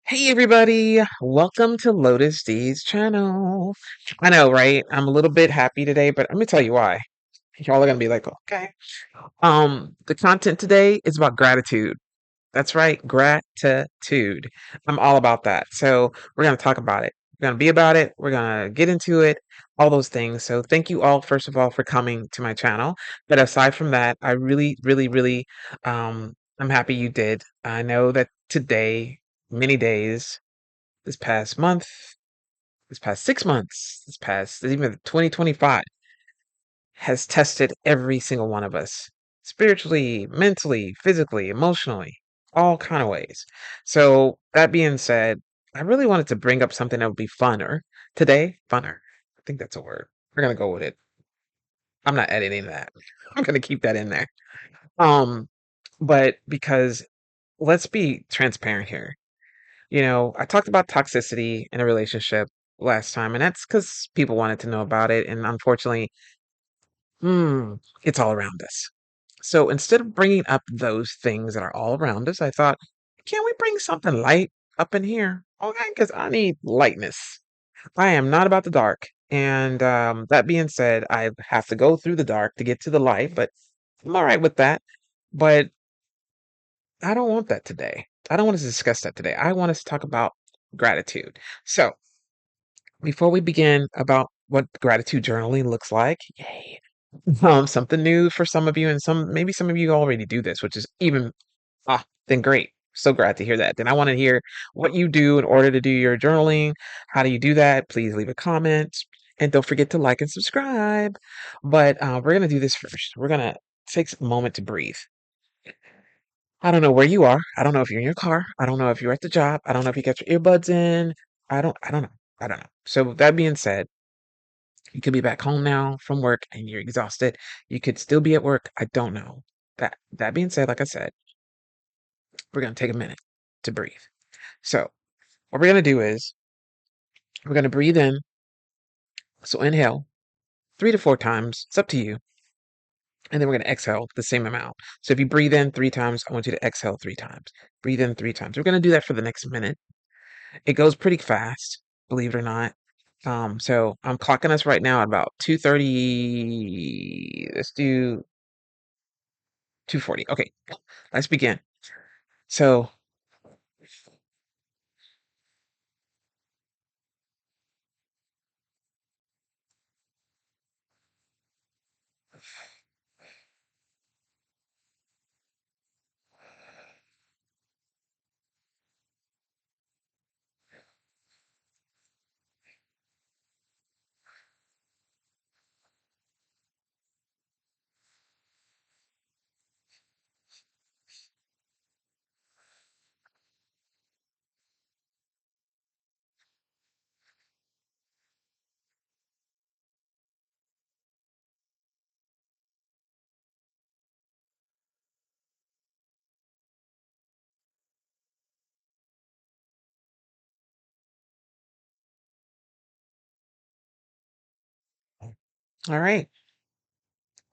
Hey everybody, welcome to Lotus D's channel. I know, right? I'm a little bit happy today, but let me tell you why. Y'all are gonna be like, okay. The content today is about gratitude. That's right, gratitude. I'm all about that. So we're gonna talk about it. We're gonna be about it. We're gonna get into it, all those things. So thank you all, first of all, for coming to my channel. But aside from that, I really, really, really, I'm happy you did. I know that today, many days this past month, this past 6 months, this past even 2025 has tested every single one of us spiritually, mentally, physically, emotionally, all kind of ways. So that being said, I really wanted to bring up something that would be funner today. Funner. I think that's a word. We're gonna go with it. I'm not editing that. I'm gonna keep that in there. Um, but because let's be transparent here. I talked about toxicity in a relationship last time, and that's because people wanted to know about it. And unfortunately, it's all around us. So instead of bringing up those things that are all around us, I thought, can we bring something light up in here? Okay, because I need lightness. I am not about the dark. And that being said, I have to go through the dark to get to the light, but I'm all right with that. But I don't want that today. I don't want to discuss that today. I want us to talk about gratitude. So, before we begin about what gratitude journaling looks like, yay. Something new for some of you, and maybe some of you already do this, which is even then great. So glad to hear that. Then I want to hear what you do in order to do your journaling. How do you do that? Please leave a comment. And don't forget to like and subscribe. But we're gonna do this first. We're gonna take a moment to breathe. I don't know where you are. I don't know if you're in your car. I don't know if you're at the job. I don't know if you got your earbuds in. I don't know. I don't know. So that being said, you could be back home now from work and you're exhausted. You could still be at work. I don't know. That being said, like I said, we're gonna take a minute to breathe. So what we're gonna do is we're gonna breathe in. So inhale 3 to 4 times. It's up to you. And then we're gonna exhale the same amount. So if you breathe in 3 times, I want you to exhale 3 times. Breathe in 3 times. We're gonna do that for the next minute. It goes pretty fast, believe it or not. So I'm clocking us right now at about 2:30. Let's do 2:40. Okay, let's begin. So, all right.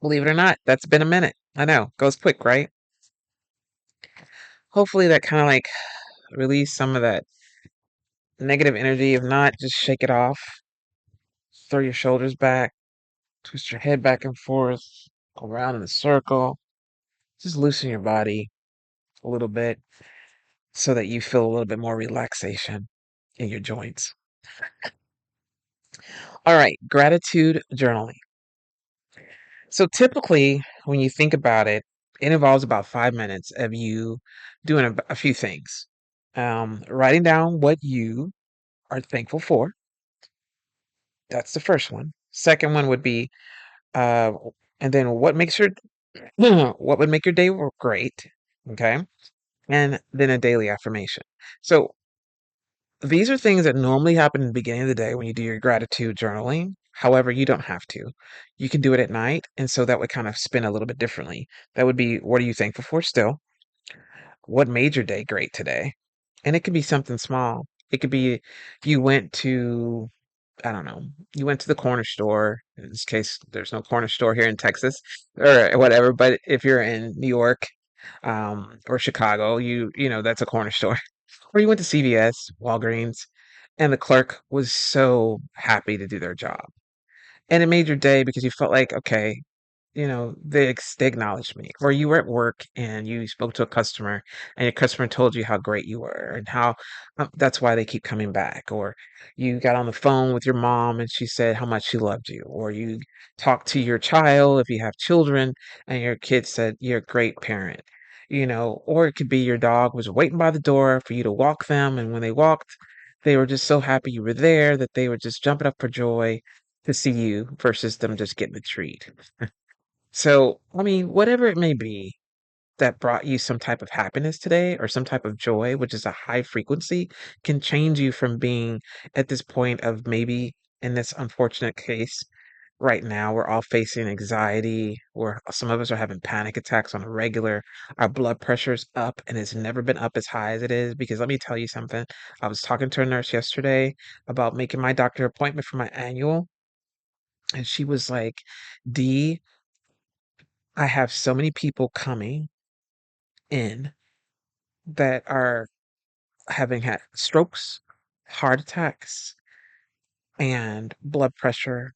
Believe it or not, that's been a minute. I know, goes quick, right? Hopefully that kind of like release some of that negative energy. If not, just shake it off. Throw your shoulders back, twist your head back and forth, go around in a circle. Just loosen your body a little bit so that you feel a little bit more relaxation in your joints. All right, gratitude journaling. So typically, when you think about it, it involves about 5 minutes of you doing a few things. Writing down what you are thankful for. That's the first one. Second one would be, uh, and then what makes your what would make your day great. Okay, and then a daily affirmation. So these are things that normally happen in the beginning of the day when you do your gratitude journaling. However, you don't have to. You can do it at night, and so that would kind of spin a little bit differently. That would be, what are you thankful for still? What made your day great today? And it could be something small. It could be you went to, I don't know, you went to the corner store. In this case, there's no corner store here in Texas or whatever, but if you're in New York, or Chicago, you know, that's a corner store. Or you went to CVS, Walgreens, and the clerk was so happy to do their job. And it made your day because you felt like, okay, they acknowledged me. Or you were at work and you spoke to a customer and your customer told you how great you were and how that's why they keep coming back. Or you got on the phone with your mom and she said how much she loved you. Or you talked to your child if you have children and your kid said you're a great parent. Or it could be your dog was waiting by the door for you to walk them. And when they walked, they were just so happy you were there that they were just jumping up for joy to see you versus them just getting a treat. So, I mean, whatever it may be that brought you some type of happiness today or some type of joy, which is a high frequency, can change you from being at this point of maybe in this unfortunate case right now, we're all facing anxiety, or some of us are having panic attacks on a regular. Our blood pressure's up and it's never been up as high as it is. Because let me tell you something. I was talking to a nurse yesterday about making my doctor appointment for my annual, and she was like, D, I have so many people coming in that are having had strokes, heart attacks, and blood pressure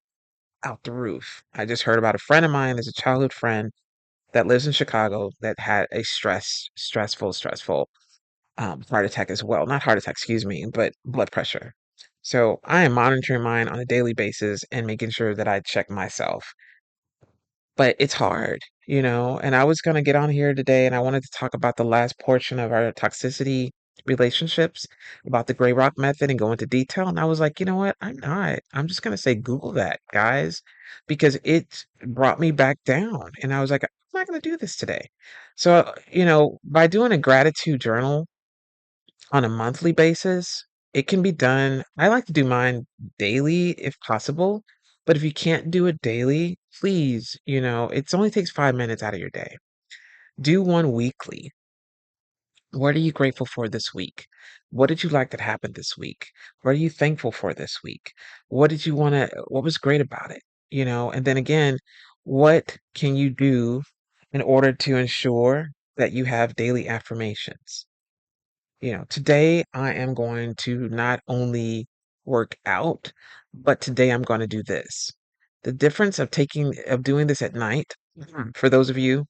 out the roof. I just heard about a friend of mine, there's a childhood friend that lives in Chicago that had a stressful heart attack as well. Not heart attack, excuse me, but blood pressure. So I am monitoring mine on a daily basis and making sure that I check myself. But it's hard, and I was gonna get on here today and I wanted to talk about the last portion of our toxicity relationships, about the gray rock method and go into detail. And I was like, you know what? I'm not. I'm just gonna say Google that, guys, because it brought me back down. And I was like, I'm not gonna do this today. So, by doing a gratitude journal on a monthly basis, it can be done. I like to do mine daily if possible, but if you can't do it daily, please, it only takes 5 minutes out of your day. Do one weekly. What are you grateful for this week? What did you like that happened this week? What are you thankful for this week? What was great about it? And then again, what can you do in order to ensure that you have daily affirmations? Today I am going to not only work out, but today I'm going to do this. The difference of doing this at night, for those of you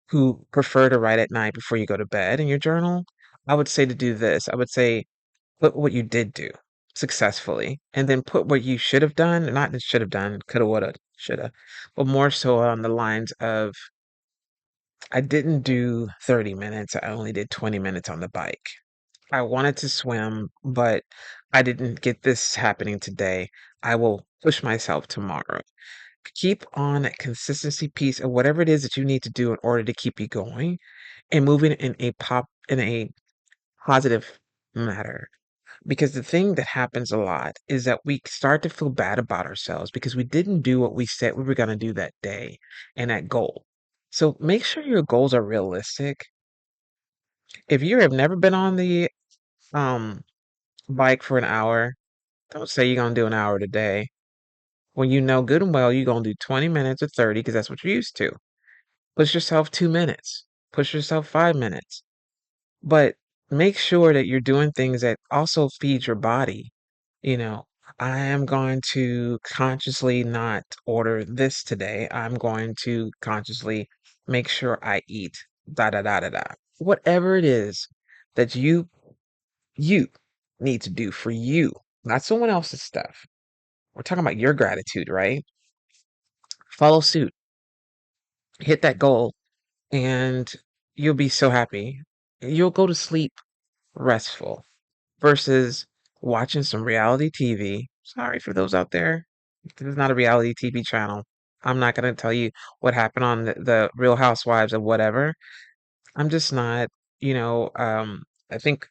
who prefer to write at night before you go to bed in your journal, I would say to do this. I would say put what you did do successfully, and then put what you should have done, not that should have done, coulda, woulda, shoulda, but more so on the lines of I didn't do 30 minutes, I only did 20 minutes on the bike. I wanted to swim, but I didn't get this happening today. I will push myself tomorrow. Keep on that consistency piece of whatever it is that you need to do in order to keep you going and moving in a positive matter. Because the thing that happens a lot is that we start to feel bad about ourselves because we didn't do what we said we were going to do that day and that goal. So make sure your goals are realistic. If you have never been on the um bike for an hour, don't say you're gonna do an hour today when you know good and well you're gonna do 20 minutes or 30 because that's what you're used to. Push yourself 2 minutes, push yourself 5 minutes, but make sure that you're doing things that also feed your body. You know, I am going to consciously not order this today. I'm going to consciously make sure I eat da da da da da. Whatever it is that you need to do for you, not someone else's stuff. We're talking about your gratitude, right? Follow suit, hit that goal, and you'll be so happy. You'll go to sleep restful versus watching some reality TV. Sorry for those out there. This is not a reality TV channel. I'm not going to tell you what happened on the Real Housewives of whatever. I'm just not, I think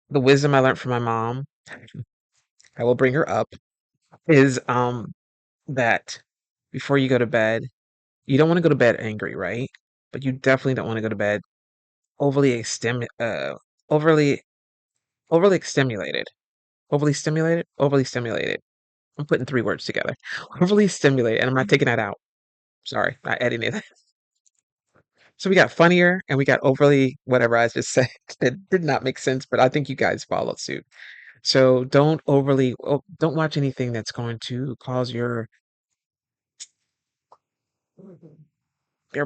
the wisdom I learned from my mom, I will bring her up, is that before you go to bed, you don't want to go to bed angry, right? But you definitely don't want to go to bed overly overly overly stimulated. Overly stimulated. I'm putting three words together. Overly stimulated, and I'm not taking that out. Sorry, not editing it. So we got funnier and we got overly whatever I just said. It did not make sense, but I think you guys followed suit. So don't watch anything that's going to cause your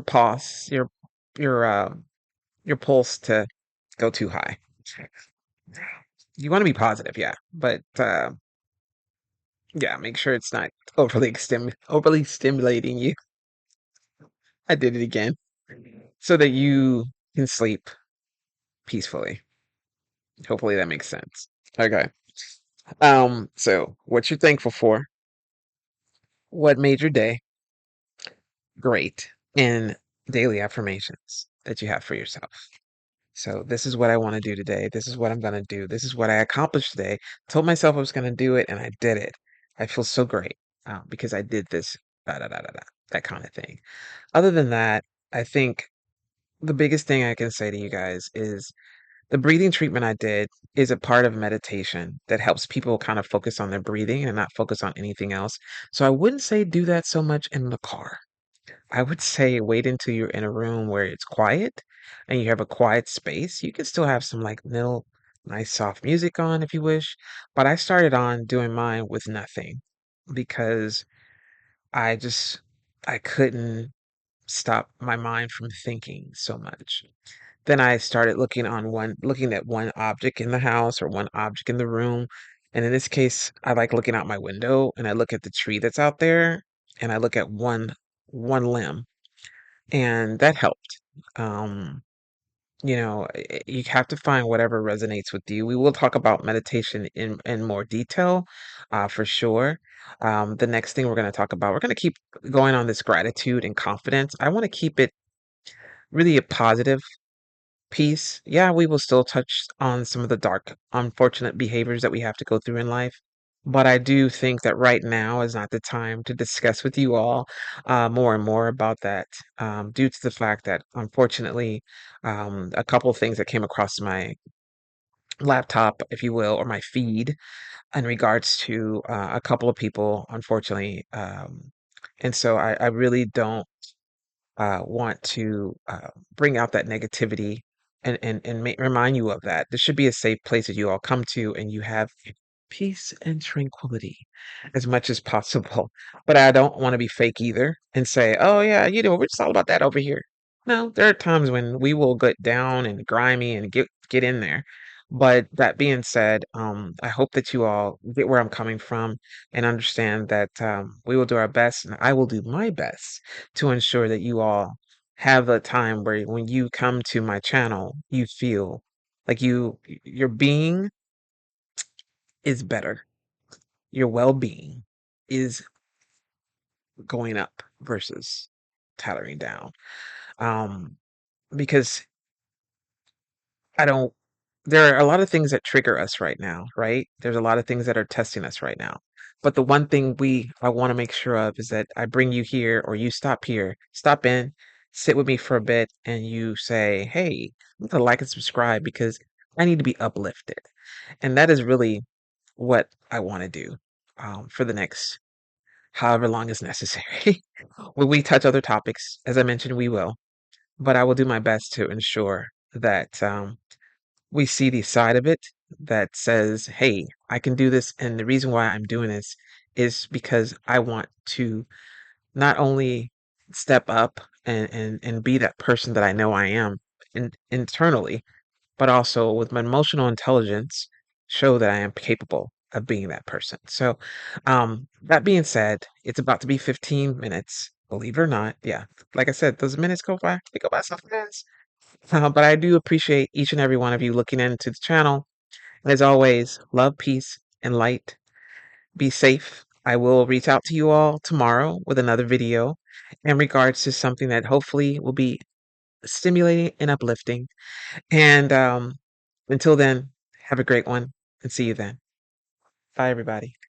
pulse, your your pulse to go too high. You want to be positive, yeah, but yeah, make sure it's not overly stimulating you. I did it again. So that you can sleep peacefully. Hopefully that makes sense. Okay. So what you're thankful for, what made your day great, and daily affirmations that you have for yourself. So this is what I want to do today. This is what I'm going to do. This is what I accomplished today. Told myself I was going to do it and I did it. I feel so great because I did this, da, da, da, da, da, that kind of thing. Other than that, I think the biggest thing I can say to you guys is the breathing treatment I did is a part of meditation that helps people kind of focus on their breathing and not focus on anything else. So I wouldn't say do that so much in the car. I would say wait until you're in a room where it's quiet and you have a quiet space. You can still have some like little nice soft music on if you wish, but I started on doing mine with nothing because I just I couldn't stop my mind from thinking so much. Then I started looking at one object in the house or one object in the room. And in this case, I like looking out my window and I look at the tree that's out there and I look at one limb and that helped. Um, you have to find whatever resonates with you. We will talk about meditation in more detail, for sure. The next thing we're going to keep going on this gratitude and confidence. I want to keep it really a positive piece. Yeah, we will still touch on some of the dark, unfortunate behaviors that we have to go through in life. But I do think that right now is not the time to discuss with you all more and more about that, due to the fact that, unfortunately, a couple of things that came across my laptop, if you will, or my feed in regards to a couple of people, unfortunately. And so I really don't want to bring out that negativity and remind you of that. This should be a safe place that you all come to and you have peace and tranquility as much as possible. But I don't want to be fake either and say, oh, yeah, we're just all about that over here. No, there are times when we will get down and grimy and get in there. But that being said, I hope that you all get where I'm coming from and understand that we will do our best, and I will do my best to ensure that you all have a time where when you come to my channel, you feel like your being is better. Your well-being is going up versus tethering down. Um, because I don't there are a lot of things that trigger us right now, right? There's a lot of things that are testing us right now. But the one thing I want to make sure of is that I bring you here or you stop here, stop in, sit with me for a bit, and you say, hey, I'm gonna like and subscribe because I need to be uplifted. And that is really what I want to do for the next however long is necessary. When we touch other topics, as I mentioned, we will. But I will do my best to ensure that we see the side of it that says, hey, I can do this. And the reason why I'm doing this is because I want to not only step up and be that person that I know I am internally, but also with my emotional intelligence, show that I am capable of being that person. So, that being said, it's about to be 15 minutes. Believe it or not, yeah. Like I said, those minutes go by. They go by so fast. But I do appreciate each and every one of you looking into the channel. And as always, love, peace, and light. Be safe. I will reach out to you all tomorrow with another video in regards to something that hopefully will be stimulating and uplifting. And until then, have a great one and see you then. Bye, everybody.